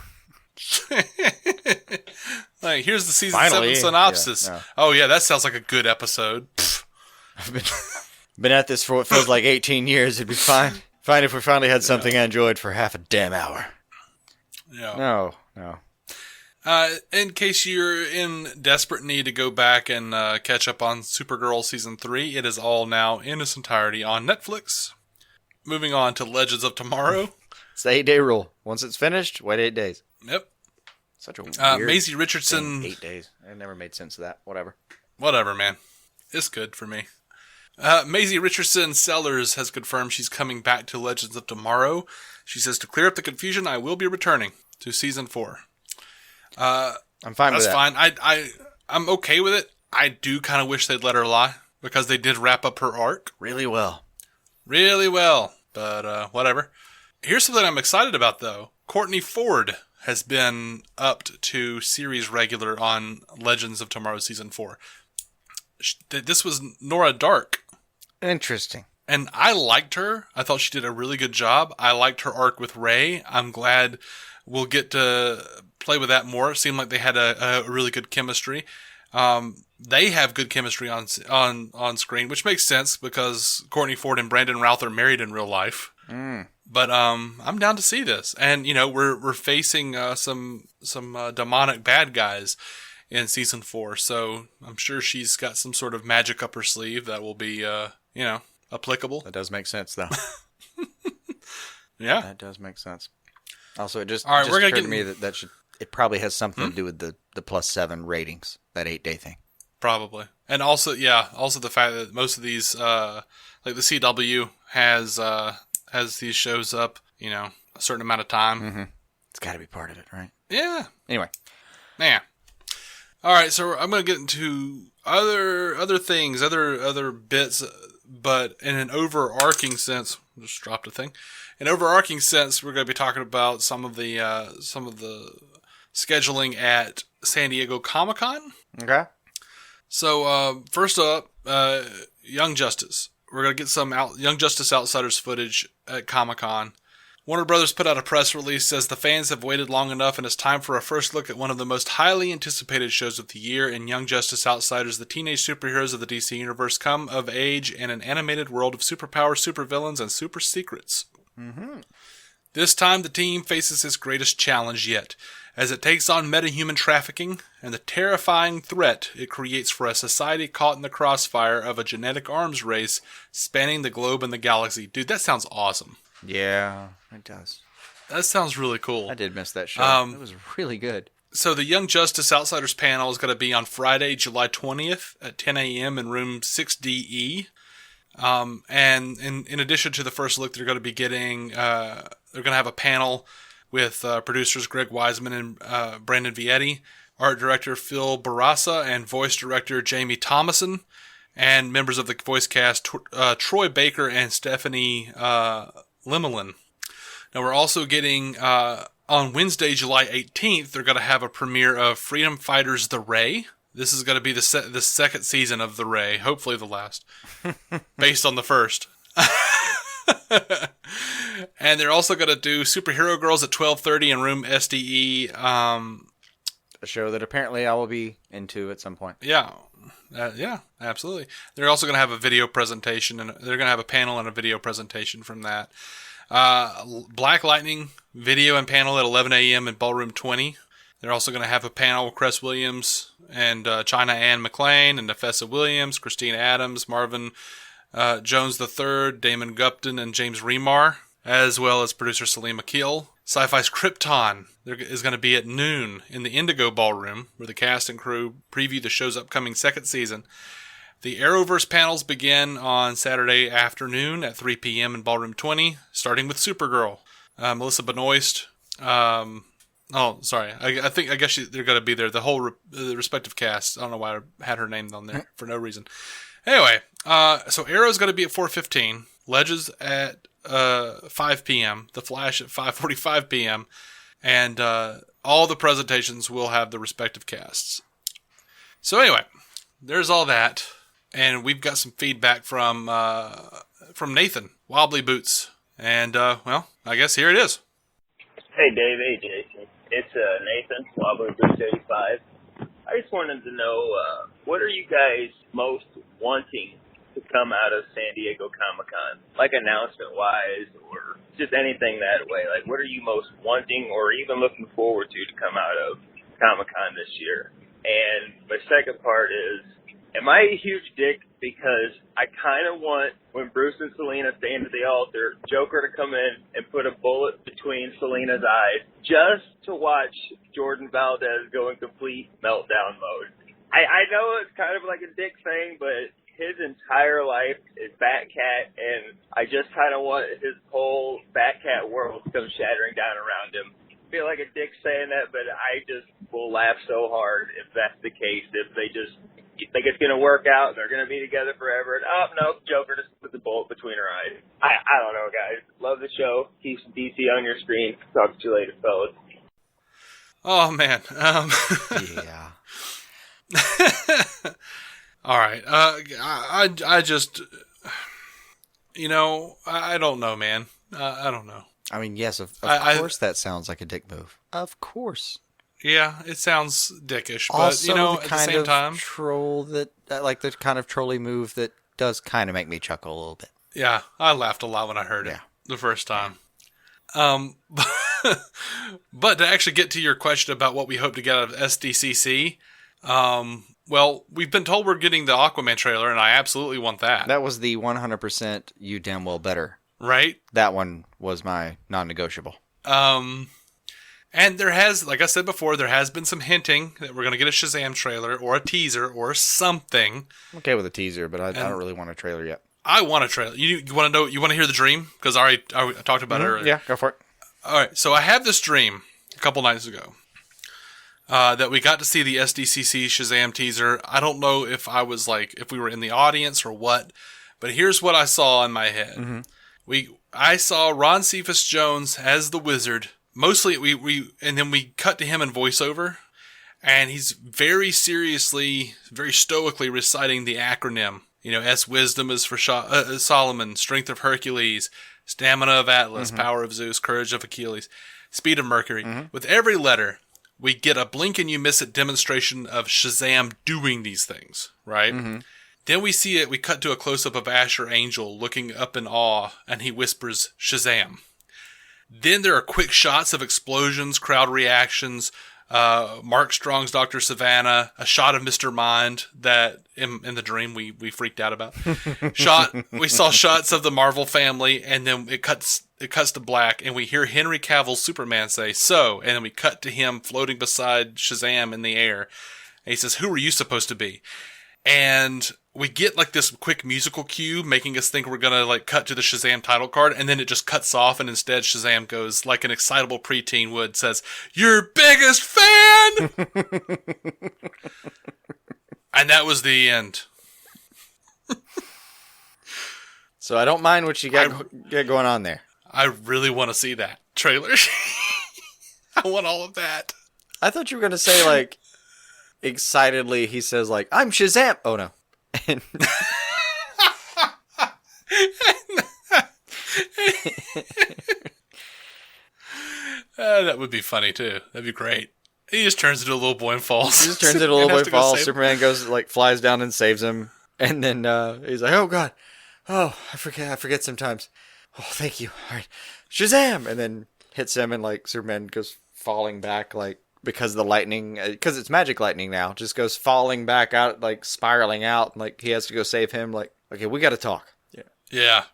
C: Like, here's the season 7 synopsis. Yeah, no. Oh, yeah, that sounds like a good episode.
D: I've been at this for what feels like 18 years. It'd be fine. Fine if we finally had something I enjoyed for half a damn hour.
C: Yeah.
D: No.
C: In case you're in desperate need to go back and catch up on Supergirl Season 3, it is all now in its entirety on Netflix. Moving on to Legends of Tomorrow.
D: It's the 8-day rule. Once it's finished, wait 8 days.
C: Yep.
D: Such a weird
C: Maisie Richardson.
D: 8 days. It never made sense of that.
C: Whatever, man. It's good for me. Maisie Richardson Sellers has confirmed she's coming back to Legends of Tomorrow. She says, to clear up the confusion, I will be returning to Season 4.
D: I'm fine with that.
C: That's fine. I'm okay with it. I do kind of wish they'd let her lie, because they did wrap up her arc.
D: Really well.
C: But whatever. Here's something I'm excited about, though. Courtney Ford has been upped to series regular on Legends of Tomorrow Season 4. This was Nora Dark.
D: Interesting.
C: And I liked her. I thought she did a really good job. I liked her arc with Ray. I'm glad we'll get to play with that more. It seemed like they had a really good chemistry. They have good chemistry on screen, which makes sense because Courtney Ford and Brandon Routh are married in real life. But I'm down to see this, and we're facing some demonic bad guys in Season 4, so I'm sure she's got some sort of magic up her sleeve that will be applicable.
D: That does make sense, though.
C: Yeah,
D: that does make sense. Also, it just
C: we're gonna
D: occurred to me that it probably has something to do with the +7 ratings, that 8-day thing.
C: Probably. And also the fact that most of these, like the CW has these shows up, a certain amount of time.
D: Mm-hmm. It's got to be part of it, right?
C: Yeah.
D: Anyway.
C: Yeah. All right, so I'm going to get into other things, other bits, but in an overarching sense, just dropped a thing. In an overarching sense, we're going to be talking about some of the scheduling at San Diego Comic-Con.
D: Okay.
C: So, first up, Young Justice. We're going to get some Young Justice Outsiders footage at Comic-Con. Warner Brothers put out a press release, says the fans have waited long enough and it's time for a first look at one of the most highly anticipated shows of the year. In Young Justice Outsiders, the teenage superheroes of the DC Universe come of age in an animated world of superpowers, supervillains, and super secrets.
D: Mm-hmm.
C: This time, the team faces its greatest challenge yet, as it takes on meta-human trafficking and the terrifying threat it creates for a society caught in the crossfire of a genetic arms race spanning the globe and the galaxy. Dude, that sounds awesome.
D: Yeah, it does.
C: That sounds really cool.
D: I did miss that show. It was really good.
C: So the Young Justice Outsiders panel is going to be on Friday, July 20th at 10 a.m. in room 6DE. And in addition to the first look, they're going to be getting, they're going to have a panel with producers Greg Wiseman and Brandon Vietti, art director Phil Barassa, and voice director Jamie Thomason, and members of the voice cast Troy Baker and Stephanie Lemelin. Now we're also getting, on Wednesday, July 18th, they're going to have a premiere of Freedom Fighters The Ray. This is going to be the second season of The Ray, hopefully the last, based on the first. And they're also going to do Superhero Girls at 12:30 in room SDE.
D: A show that apparently I will be into at some point.
C: Yeah, absolutely. They're also going to have a video presentation, and they're going to have a panel and a video presentation from that. Black Lightning video and panel at 11 a.m. in Ballroom 20. They're also going to have a panel with Cress Williams and China Ann McClain and Nefessa Williams, Christina Adams, Marvin Jones III, Damon Gupton, and James Remar, as well as producer Salim Akil. Sci-Fi's Krypton is going to be at noon in the Indigo Ballroom, where the cast and crew preview the show's upcoming second season. The Arrowverse panels begin on Saturday afternoon at 3 p.m. in Ballroom 20, starting with Supergirl. Melissa Benoist. I guess they're going to be there. The whole the respective cast. I don't know why I had her name on there for no reason. Anyway, so Arrow's going to be at 4:15. Legends at 5 p.m. The Flash at 5:45 p.m. And all the presentations will have the respective casts. So anyway, there's all that. And we've got some feedback from Nathan, Wobbly Boots. And, well, I guess here it is.
E: Hey, Dave. Hey, Jason. It's Nathan, Wobbly Boots 85. I just wanted to know, what are you guys most wanting to come out of San Diego Comic-Con? Like announcement-wise or just anything that way. Like, what are you most wanting or even looking forward to come out of Comic-Con this year? And my second part is, am I a huge dick because I kind of want, when Bruce and Selena stand at the altar, Joker to come in and put a bullet between Selena's eyes just to watch Jordan Valdez go in complete meltdown mode? I know it's kind of like a dick thing, but his entire life is Batcat, and I just kind of want his whole Batcat world to come shattering down around him. I feel like a dick saying that, but I just will laugh so hard if that's the case, if they just... You think it's going to work out, they're going to be together forever, and no, Joker just put the bullet between her eyes. I don't know, guys. Love the show. Keep some DC on your screen. Talk to you later, fellas.
C: Oh, man.
D: Yeah.
C: All right. I just, I don't know, man. I don't know.
D: I mean, yes, of course that sounds like a dick move. Of course.
C: Yeah, it sounds dickish, but
D: also,
C: at the same time,
D: troll that like the kind of trolly move that does kind of make me chuckle a little bit.
C: Yeah, I laughed a lot when I heard it the first time. But to actually get to your question about what we hope to get out of SDCC, well, we've been told we're getting the Aquaman trailer, and I absolutely want that.
D: That was the 100% you damn well better.
C: Right?
D: That one was my non-negotiable.
C: And there has, like I said before, there has been some hinting that we're going to get a Shazam trailer or a teaser or something.
D: I'm okay with a teaser, but I don't really want a trailer yet.
C: I want a trailer. You want to know? You want to hear the dream? Because I talked about it earlier.
D: Yeah, go for it.
C: All right. So I had this dream a couple nights ago that we got to see the SDCC Shazam teaser. I don't know if if we were in the audience or what, but here's what I saw in my head. Mm-hmm. I saw Ron Cephas Jones as the Wizard. Mostly, and then we cut to him in voiceover, and he's very seriously, very stoically reciting the acronym. S wisdom is for Solomon, strength of Hercules, stamina of Atlas, power of Zeus, courage of Achilles, speed of Mercury. With every letter, we get a blink and you miss it demonstration of Shazam doing these things, right? Then we see it, we cut to a close-up of Asher Angel looking up in awe, and he whispers, Shazam. Then there are quick shots of explosions, crowd reactions, Mark Strong's Dr. Savannah, a shot of Mr. Mind that in the dream we freaked out about. We saw shots of the Marvel family, and then it cuts to black, and we hear Henry Cavill's Superman say, "So," and then we cut to him floating beside Shazam in the air. And he says, "Who are you supposed to be?" And we get like this quick musical cue making us think we're going to like cut to the Shazam title card, and then it just cuts off, and instead Shazam goes like an excitable preteen would, says, "Your biggest fan!" And that was the end.
D: So I don't mind what you got going on there.
C: I really want to see that trailer. I want all of that.
D: I thought you were going to say like excitedly he says like, "I'm Shazam." Oh no.
C: That would be funny too. That'd be great. He just turns into a little boy and falls.
D: He just turns into a little boy and falls. Superman goes like flies down and saves him, and then he's like, "Oh God, oh I forget sometimes. Oh thank you. All right, Shazam!" And then hits him, and like Superman goes falling back like because the lightning, because it's magic lightning now, just goes falling back out, like spiraling out, and like he has to go save him. Like, okay, we got to talk.
C: Yeah.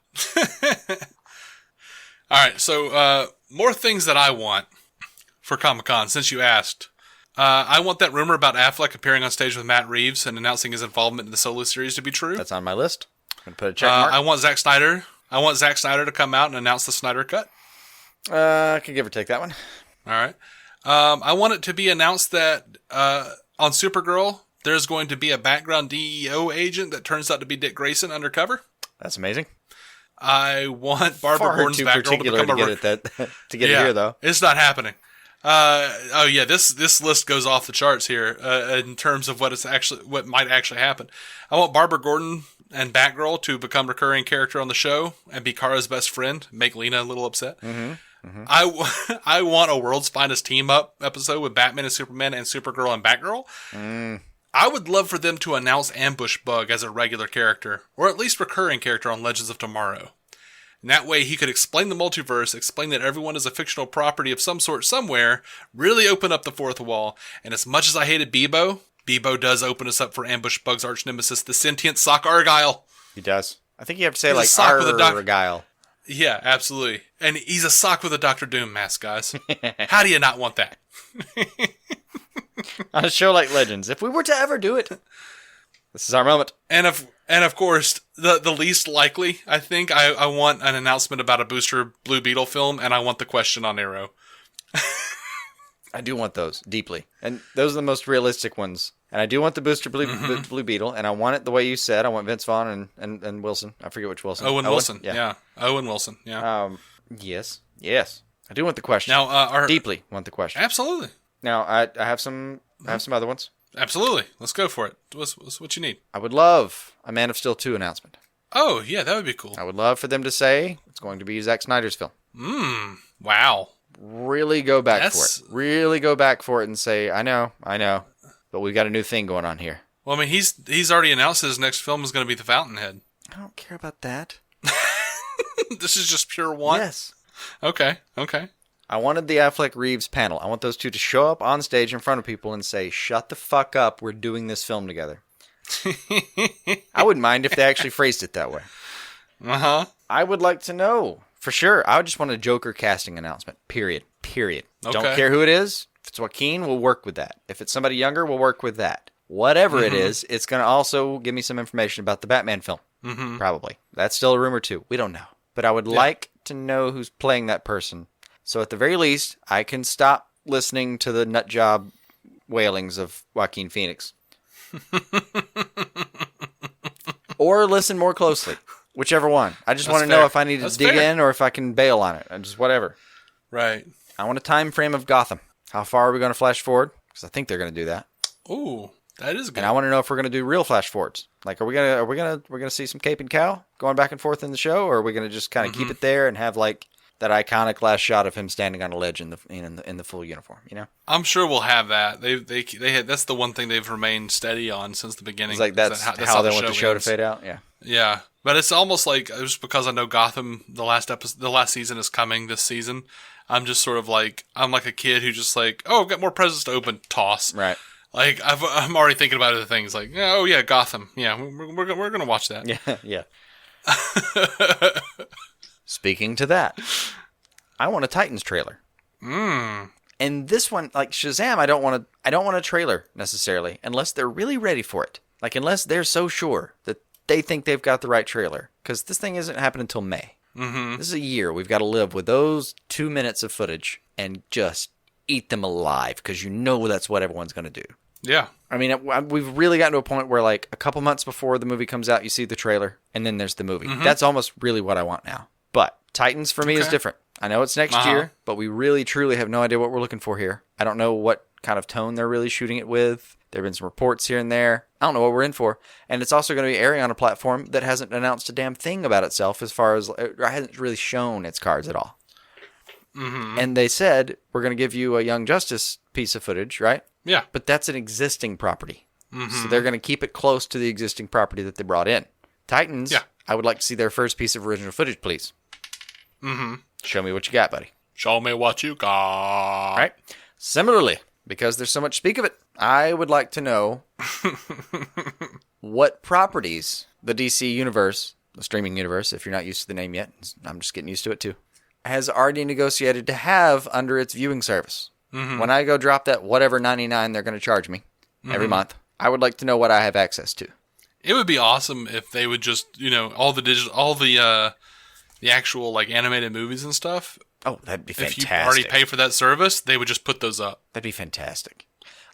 C: All right, so more things that I want for Comic-Con, since you asked. I want that rumor about Affleck appearing on stage with Matt Reeves and announcing his involvement in the Solo series to be true.
D: That's on my list. I'm going to put a check mark.
C: I want Zack Snyder to come out and announce the Snyder Cut.
D: I can give or take that one.
C: All right. I want it to be announced that on Supergirl, there's going to be a background DEO agent that turns out to be Dick Grayson undercover.
D: That's amazing.
C: I want Barbara Gordon's Batgirl to become
D: to get it here, though.
C: It's not happening. This list goes off the charts here in terms of what might actually happen. I want Barbara Gordon and Batgirl to become recurring character on the show and be Kara's best friend, make Lena a little upset.
D: Mm-hmm. Mm-hmm.
C: I want a World's Finest Team Up episode with Batman and Superman and Supergirl and Batgirl. I would love for them to announce Ambush Bug as a regular character, or at least recurring character on Legends of Tomorrow. And that way he could explain the multiverse, explain that everyone is a fictional property of some sort somewhere, really open up the fourth wall. And as much as I hated Bebo does open us up for Ambush Bug's arch nemesis, the sentient Sock Argyle.
D: He does. I think you have to say
C: he's
D: like Argyle.
C: Yeah, absolutely. And he's a sock with a Dr. Doom mask, guys. How do you not want that?
D: On a show like Legends, if we were to ever do it, this is our moment.
C: And of course, the least likely, I think, I want an announcement about a Booster Blue Beetle film, and I want the question on Arrow.
D: I do want those deeply, and those are the most realistic ones. And I do want the Booster Blue Beetle, and I want it the way you said. I want Vince Vaughn and Wilson. I forget which Wilson.
C: Owen Wilson. Yeah. Owen Wilson. Yeah.
D: Yes. I do want the question.
C: Now,
D: deeply want the question.
C: Absolutely.
D: Now, I have some other ones.
C: Absolutely. Let's go for it. What's what you need?
D: I would love a Man of Steel 2 announcement.
C: Oh, yeah, that would be cool.
D: I would love for them to say it's going to be Zack Snyder's film.
C: Wow.
D: Really go back for it. Really go back for it and say, I know, but we've got a new thing going on here.
C: Well, I mean, he's already announced his next film is going to be The Fountainhead.
D: I don't care about that.
C: This is just pure want?
D: Yes.
C: Okay.
D: I wanted the Affleck Reeves panel. I want those two to show up on stage in front of people and say, shut the fuck up, we're doing this film together. I wouldn't mind if they actually phrased it that way. I would like to know, for sure. I would just want a Joker casting announcement, period.
C: Okay.
D: Don't care who it is. If it's Joaquin, we'll work with that. If it's somebody younger, we'll work with that. Whatever it is, it's going to also give me some information about the Batman film. Probably. That's still a rumor too. We don't know. But I would like to know who's playing that person. So at the very least, I can stop listening to the nutjob wailings of Joaquin Phoenix. Or listen more closely. Whichever one. I just want to know if I need to dig in or if I can bail on it. Just whatever.
C: Right.
D: I want a time frame of Gotham. How far are we going to flash forward? Because I think they're going to do that.
C: Ooh, that is good.
D: And I want to know if we're going to do real flash forwards. Like, are we gonna see some Cape and Cow going back and forth in the show, or are we going to just kind of keep it there and have like that iconic last shot of him standing on a ledge in the full uniform? You know,
C: I'm sure we'll have that. They had, that's the one thing they've remained steady on since the beginning.
D: It's like that's how they want the show to fade out. Yeah.
C: Yeah. But it's almost like, just because I know Gotham, the last season is coming this season, I'm just sort of like, I'm like a kid who just like, oh, I've got more presents to open, toss.
D: Right.
C: Like, I'm already thinking about other things, like, oh yeah, Gotham. Yeah, we're going to watch that.
D: Yeah, yeah. Speaking to that, I want a Titans trailer. And this one, like Shazam, I don't want a trailer necessarily, unless they're really ready for it. Like, unless they're so sure that they think they've got the right trailer. Because this thing isn't happening until May. Mm-hmm. This is a year. We've got to live with those 2 minutes of footage and just eat them alive, because you know that's what everyone's going to do.
C: Yeah.
D: I mean, we've really gotten to a point where, like, a couple months before the movie comes out, you see the trailer, and then there's the movie. Mm-hmm. That's almost really what I want now. But Titans, for me, is different. I know it's next year, but we really, truly have no idea what we're looking for here. I don't know what kind of tone they're really shooting it with. There have been some reports here and there. I don't know what we're in for. And it's also going to be airing on a platform that hasn't announced a damn thing about itself, as far as, it hasn't really shown its cards at all. Mm-hmm. And they said, we're going to give you a Young Justice piece of footage, right?
C: Yeah.
D: But that's an existing property. Mm-hmm. So they're going to keep it close to the existing property that they brought in. Titans, I would like to see their first piece of original footage, please. Mm-hmm. Show me what you got, buddy.
C: Show me what you got.
D: All right. Similarly, because there's so much speak of it, I would like to know what properties the DC universe, the streaming universe, if you're not used to the name yet, I'm just getting used to it too, has already negotiated to have under its viewing service. Mm-hmm. When I go drop that whatever $99 they're going to charge me every month, I would like to know what I have access to.
C: It would be awesome if they would just, all the actual like animated movies and stuff.
D: Oh, that'd be fantastic.
C: If you already pay for that service, they would just put those up.
D: That'd be fantastic.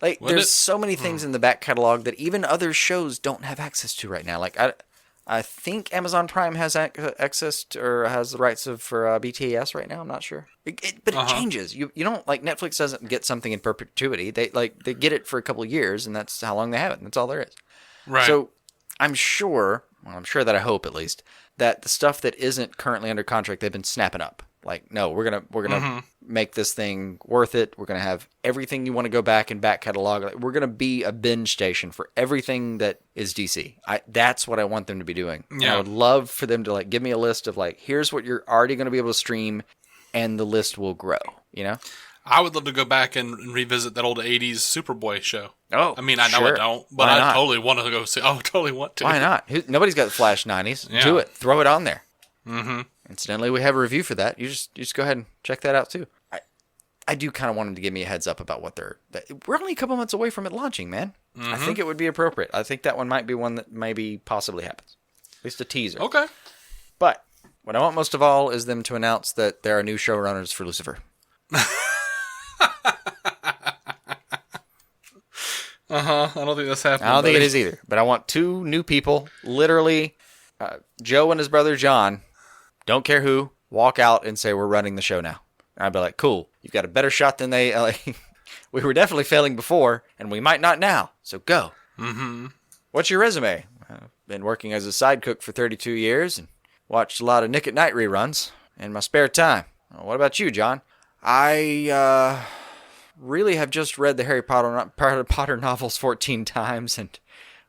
D: Like, there's so many things in the back catalog that even other shows don't have access to right now. Like, I think Amazon Prime has access to, or has the rights for BTS right now. I'm not sure. But it changes. You don't, like, Netflix doesn't get something in perpetuity. They get it for a couple of years, and that's how long they have it. And that's all there is. Right. So I'm sure that I hope at least, that the stuff that isn't currently under contract, they've been snapping up. Like, no, we're gonna make this thing worth it. We're gonna have everything you want to go back and back catalog. Like, we're gonna be a binge station for everything that is DC. That's what I want them to be doing. Yeah. And I would love for them to, like, give me a list of, like, here's what you're already gonna be able to stream, and the list will grow.
C: I would love to go back and revisit that old '80s Superboy show.
D: Oh,
C: I mean, I know I don't, but I totally want to go see. I would totally want to.
D: Why not? Nobody's got the Flash '90s. Yeah. Do it. Throw it on there. Mm-hmm. Incidentally, we have a review for that. You just go ahead and check that out too. I do kind of want them to give me a heads up about what we're only a couple months away from it launching, man. Mm-hmm. I think it would be appropriate. I think that one might be one that maybe possibly happens. At least a teaser.
C: Okay.
D: But what I want most of all is them to announce that there are new showrunners for Lucifer.
C: I don't think that's happening.
D: I don't think it is either. But I want 2 new people, literally, Joe and his brother John, don't care who, walk out and say, we're running the show now. And I'd be like, cool, you've got a better shot than they, we were definitely failing before, and we might not now, so go. Mm-hmm. What's your resume? I've been working as a side cook for 32 years and watched a lot of Nick at Night reruns in my spare time. What about you, John? I really have just read the Harry Potter novels 14 times and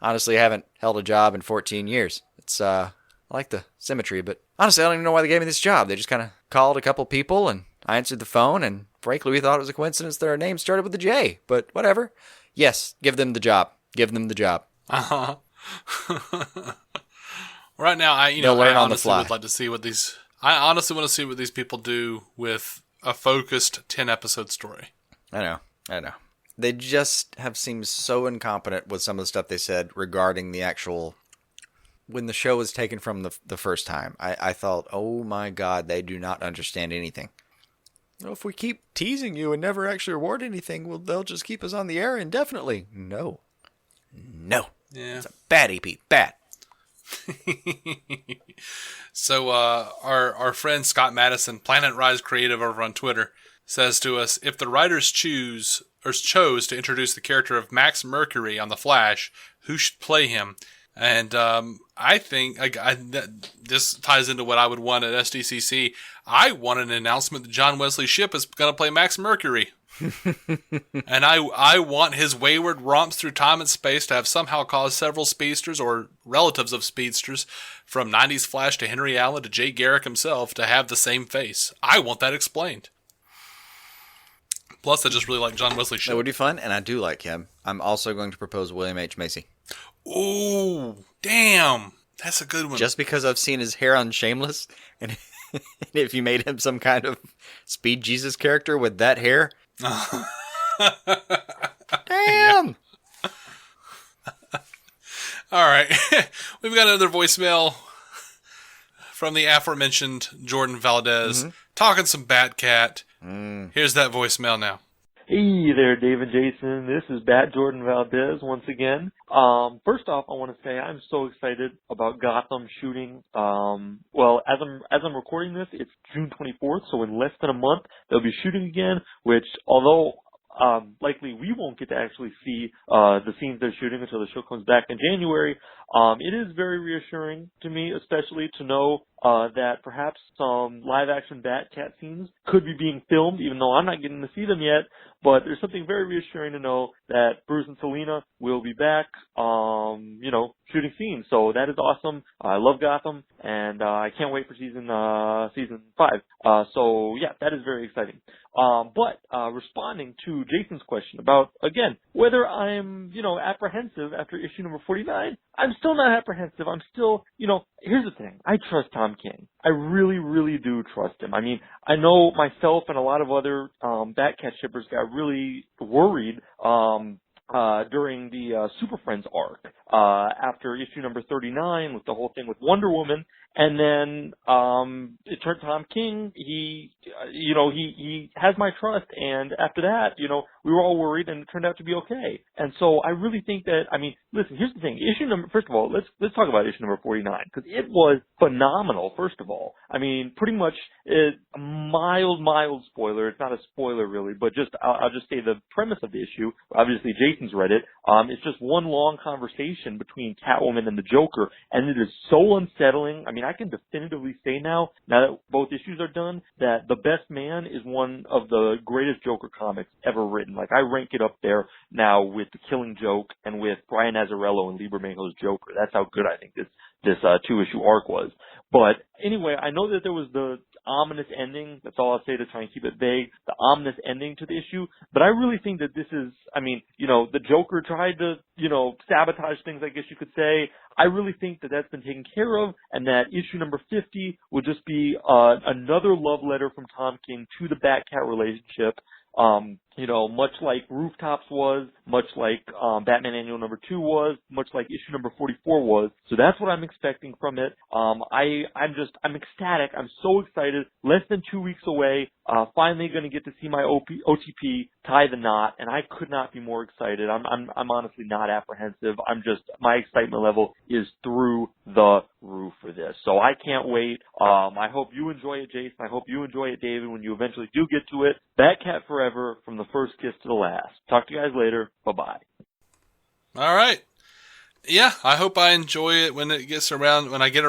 D: honestly haven't held a job in 14 years. I like the symmetry, but honestly, I don't even know why they gave me this job. They just kind of called a couple people, and I answered the phone, and frankly, we thought it was a coincidence that our name started with a J, but whatever. Yes, give them the job. Give them the job.
C: Uh-huh. Right now, I honestly would like to see what these... I honestly want to see what these people do with a focused 10-episode story.
D: I know. They just have seemed so incompetent with some of the stuff they said regarding the actual... When the show was taken from the first time, I thought, oh my God, they do not understand anything. Well, if we keep teasing you and never actually reward anything, well, they'll just keep us on the air indefinitely. No. Yeah. It's a bad EP. Bad.
C: So our friend Scott Madison, Planet Rise Creative over on Twitter, says to us, if the writers chose to introduce the character of Max Mercury on The Flash, who should play him? And I think this ties into what I would want at SDCC. I want an announcement that John Wesley Shipp is going to play Max Mercury. And I want his wayward romps through time and space to have somehow caused several speedsters or relatives of speedsters, from 90s Flash to Henry Allen to Jay Garrick himself, to have the same face. I want that explained. Plus, I just really like John Wesley Shipp.
D: That would be fun, and I do like him. I'm also going to propose William H. Macy.
C: Ooh, damn. That's a good one.
D: Just because I've seen his hair on Shameless, and if you made him some kind of Speed Jesus character with that hair... Damn!
C: All right. We've got another voicemail from the aforementioned Jordan Valdez, talking some Batcat. Here's that voicemail now.
F: Hey there, Dave and Jason. This is Bat Jordan Valdez once again. First off, I want to say I'm so excited about Gotham shooting. Well, as I'm recording this, it's June 24th, so in less than a month they'll be shooting again. Which, although likely we won't get to actually see the scenes they're shooting until the show comes back in January, it is very reassuring to me, especially to know that perhaps some live-action Batcat scenes could be being filmed, even though I'm not getting to see them yet. But there's something very reassuring to know that Bruce and Selina will be back, shooting scenes. So that is awesome. I love Gotham, and I can't wait for season 5. So yeah, that is very exciting. But responding to Jason's question about, again, whether I'm, apprehensive after issue number 49, I'm still not apprehensive. I'm still, here's the thing. I trust Tom King. I really, really do trust him. I mean, I know myself and a lot of other Batcat shippers got really worried during the Super Friends arc after issue number 39 with the whole thing with Wonder Woman. And then it turned Tom King, he has my trust, and after that, we were all worried, and it turned out to be okay. And so I really think that, listen, here's the thing. First of all, let's talk about issue number 49, because it was phenomenal, first of all. Pretty much a mild spoiler. It's not a spoiler really, but I'll just say the premise of the issue. Obviously, Jason's read it. It's just one long conversation between Catwoman and the Joker, and it is so unsettling. I can definitively say now that both issues are done, that The Best Man is one of the greatest Joker comics ever written. I rank it up there now with The Killing Joke and with Brian Azzarello and Lieber Mango's Joker. That's how good I think this 2-issue arc was. But anyway, I know that there was the ominous ending. That's all I'll say to try and keep it vague. The ominous ending to the issue. But I really think that this is, the Joker tried to, sabotage things, I guess you could say. I really think that that's been taken care of, and that issue number 50 will just be another love letter from Tom King to the Batcat relationship. Much like Rooftops was, much like Batman Annual number 2 was, much like issue number 44 was. So that's what I'm expecting from it. I'm ecstatic. I'm so excited. Less than 2 weeks away. Finally going to get to see my OTP tie the knot, and I could not be more excited. I'm honestly not apprehensive. My excitement level is through the roof for this. So I can't wait. I hope you enjoy it, Jason. I hope you enjoy it, David, when you eventually do get to it. Batcat forever, from the first kiss to the last. Talk to you guys later. Bye-bye.
C: All right. Yeah, I hope I enjoy it when it gets around. When I get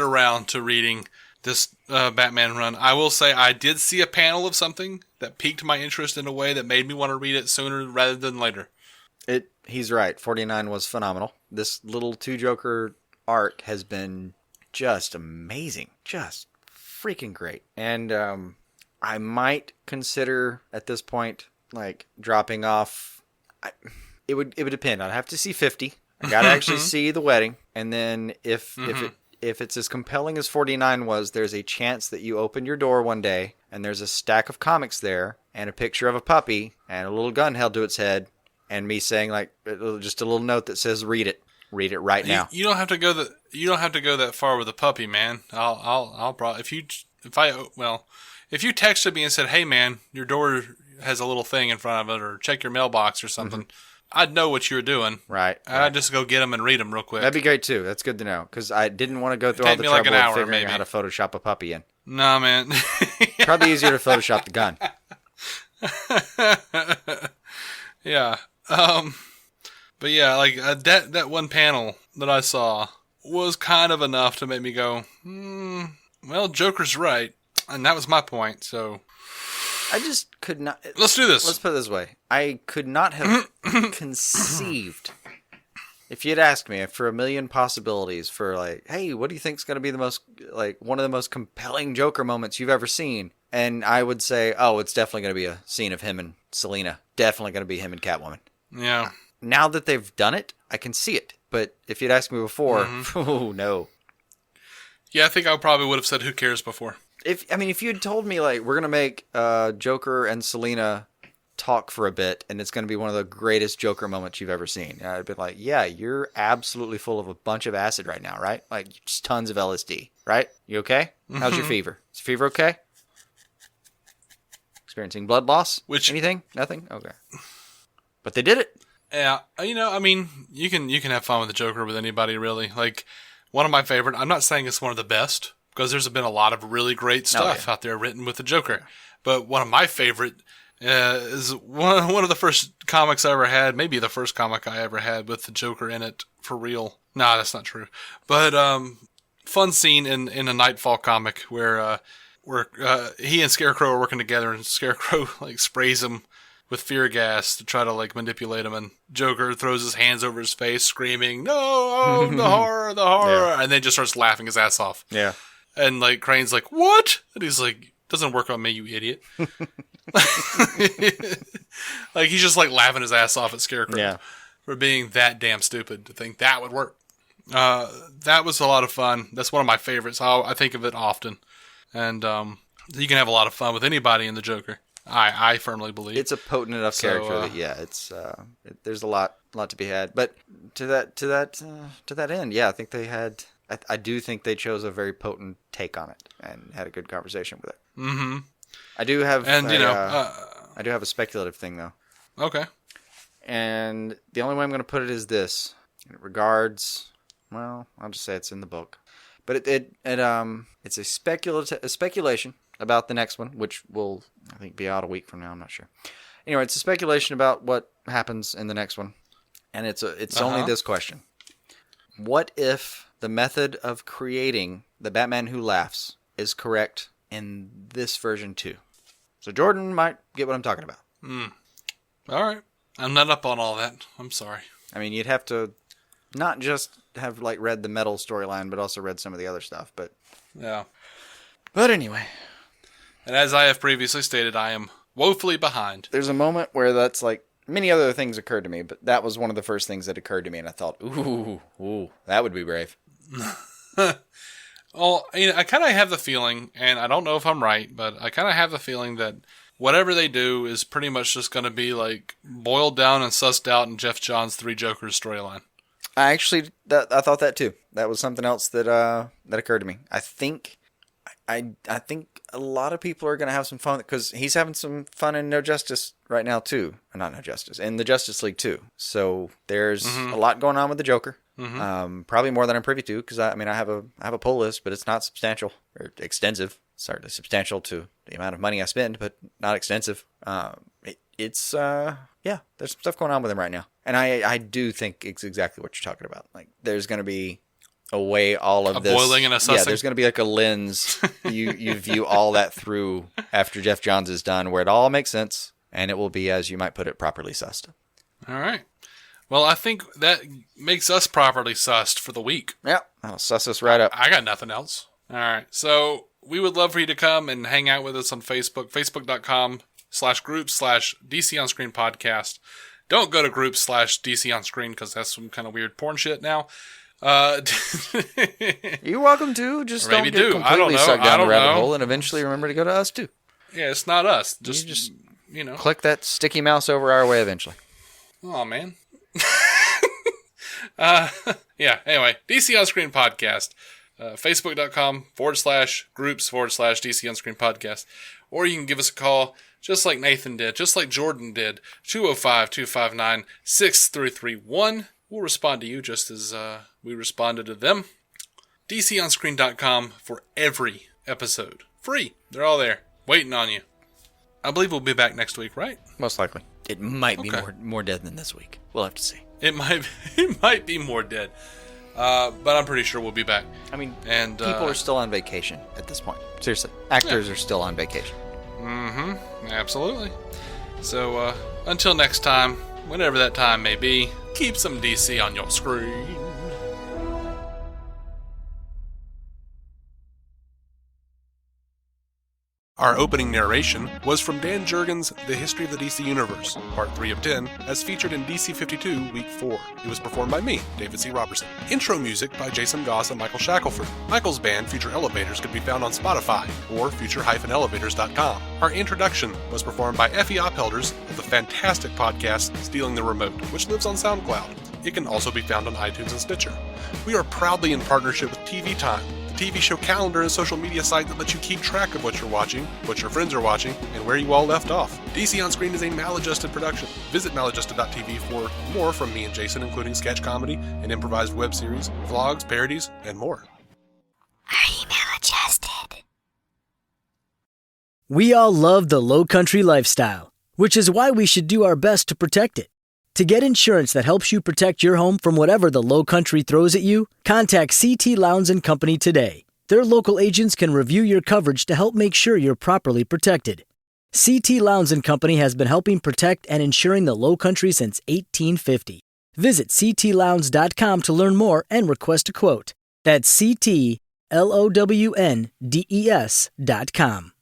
C: around to reading this Batman run. I will say I did see a panel of something that piqued my interest in a way that made me want to read it sooner rather than later.
D: He's right. 49 was phenomenal. This little 2 Joker arc has been just amazing. Just freaking great. And I might consider at this point dropping off. It would depend. I'd have to see 50. I gotta actually see the wedding, and then if it's as compelling as 49 was, there's a chance that you open your door one day and there's a stack of comics there and a picture of a puppy and a little gun held to its head, and me saying just a little note that says read it right now.
C: You don't have to go that far with a puppy, man. I'll probably if you texted me and said, "Hey man, your door has a little thing in front of it," or check your mailbox or something, I'd know what you were doing.
D: Right.
C: I'd just go get them and read them real quick.
D: That'd be great too. That's good to know, because I didn't want to go through all the trouble of figuring out how to Photoshop a puppy in.
C: Nah, man.
D: Probably easier to Photoshop the gun.
C: But yeah, like that one panel that I saw was kind of enough to make me go, well, Joker's right. And that was my point, so...
D: I just could not...
C: Let's do this.
D: Let's put it this way. I could not have conceived... If you'd asked me for a million possibilities for like, hey, what do you think's going to be the most, like, one of the most compelling Joker moments you've ever seen? And I would say, oh, it's definitely going to be a scene of him and Selina. Definitely going to be him and Catwoman.
C: Yeah.
D: Now that they've done it, I can see it. But if you'd asked me before, oh, no.
C: Yeah, I think I probably would have said who cares before.
D: If you'd told me, like, we're going to make Joker and Selina talk for a bit, and it's going to be one of the greatest Joker moments you've ever seen, I'd be like, yeah, you're absolutely full of a bunch of acid right now, right? Like, just tons of LSD, right? You okay? How's your fever? Is your fever okay? Experiencing blood loss? Anything? Nothing? Okay. But they did it.
C: Yeah, you know, I mean, you can have fun with the Joker with anybody, really. Like, one of my favorite, I'm not saying it's one of the best, because there's been a lot of really great stuff out there written with the Joker. But one of my favorite is one of the first comics I ever had, maybe the first comic I ever had with the Joker in it for real. Nah, that's not true. But fun scene in a Nightfall comic where he and Scarecrow are working together, and Scarecrow like sprays him with fear gas to try to like manipulate him, and Joker throws his hands over his face, screaming, "No, oh, the horror, the horror!" And then just starts laughing his ass off.
D: Yeah.
C: And like Crane's like, "What?" And he's like, "Doesn't work on me, you idiot." Like he's just like laughing his ass off at Scarecrow for being that damn stupid to think that would work. That was a lot of fun. That's one of my favorites. I think of it often, and you can have a lot of fun with anybody in the Joker. I firmly believe
D: it's a potent enough character that it's there's a lot to be had. But to that end, I think they had. I do think they chose a very potent take on it and had a good conversation with it. Mm-hmm. I do have, I do have a speculative thing though.
C: Okay.
D: And the only way I'm going to put it is this: in regards, well, I'll just say it's in the book, but it's a speculation about the next one, which will I think be out a week from now. I'm not sure. Anyway, it's a speculation about what happens in the next one, and it's only this question: what if the method of creating the Batman Who Laughs is correct in this version too? So Jordan might get what I'm talking about.
C: All right. I'm not up on all that. I'm sorry.
D: I mean, you'd have to not just have like read the Metal storyline, but also read some of the other stuff. But
C: yeah.
D: But anyway.
C: And as I have previously stated, I am woefully behind.
D: There's a moment where that's like, many other things occurred to me, but that was one of the first things that occurred to me, and I thought, ooh, that would be brave.
C: Well, I kind of have the feeling, and I don't know if I'm right, but I kind of have the feeling that whatever they do is pretty much just going to be like boiled down and sussed out in Jeff Johns' Three Jokers storyline.
D: I thought that too. That was something else that occurred to me. I think a lot of people are going to have some fun because he's having some fun in No Justice right now too. Not No Justice, in the Justice League too. So there's a lot going on with the Joker. Probably more than I'm privy to because I have a pull list, but it's not substantial or extensive. Certainly substantial to the amount of money I spend, but not extensive. There's some stuff going on with him right now, and I do think it's exactly what you're talking about. Like there's going to be a way all of this
C: boiling and a sussing.
D: Yeah, there's going to be like a lens you view all that through after Jeff Johns is done, where it all makes sense, and it will be, as you might put it, properly sussed.
C: All right. Well, I think that makes us properly sussed for the week.
D: Yeah, that'll suss us right up.
C: I got nothing else. All right. So we would love for you to come and hang out with us on Facebook, facebook.com/group/DC On Screen podcast. Don't go to group/DC On Screen because that's some kind of weird porn shit now.
D: You're welcome to. Just
C: or
D: don't
C: maybe
D: get
C: do.
D: completely
C: I don't know.
D: sucked down
C: I don't
D: the rabbit
C: know.
D: hole and eventually remember to go to us too.
C: Yeah, it's not us.
D: You just
C: you know.
D: click that sticky mouse over our way eventually.
C: Oh, man. Anyway, DC On Screen podcast. Facebook.com/groups/DC On Screen podcast. Or you can give us a call just like Nathan did, just like Jordan did. 205-259-6331. We'll respond to you just as we responded to them. DCOnscreen.com for every episode. Free. They're all there. Waiting on you. I believe we'll be back next week, right?
D: Most likely. It might be
C: Okay.
D: more dead than this week. We'll have to see.
C: It might be more dead. But I'm pretty sure we'll be back.
D: I mean,
C: And
D: people are still on vacation at this point. Seriously, actors are still on vacation.
C: Absolutely. So, until next time, whenever that time may be, keep some DC on your screen. Our opening narration was from Dan Jurgens' The History of the DC Universe, Part 3 of 10, as featured in DC 52, Week 4. It was performed by me, David C. Robertson. Intro music by Jason Goss and Michael Shackelford. Michael's band, Future Elevators, could be found on Spotify or future-elevators.com. Our introduction was performed by Effie Ophelders of the fantastic podcast Stealing the Remote, which lives on SoundCloud. It can also be found on iTunes and Stitcher. We are proudly in partnership with TV Time, TV show calendar and social media site that lets you keep track of what you're watching, what your friends are watching, and where you all left off. DC On Screen is a maladjusted production. Visit maladjusted.tv for more from me and Jason, including sketch comedy, an improvised web series, vlogs, parodies, and more.
G: Are you maladjusted? We all love the low country lifestyle, which is why we should do our best to protect it. To get insurance that helps you protect your home from whatever the low country throws at you, contact CT Lowndes & Company today. Their local agents can review your coverage to help make sure you're properly protected. CT Lowndes & Company has been helping protect and insuring the low country since 1850. Visit ctlowndes.com to learn more and request a quote. That's CTLOWNDES.com.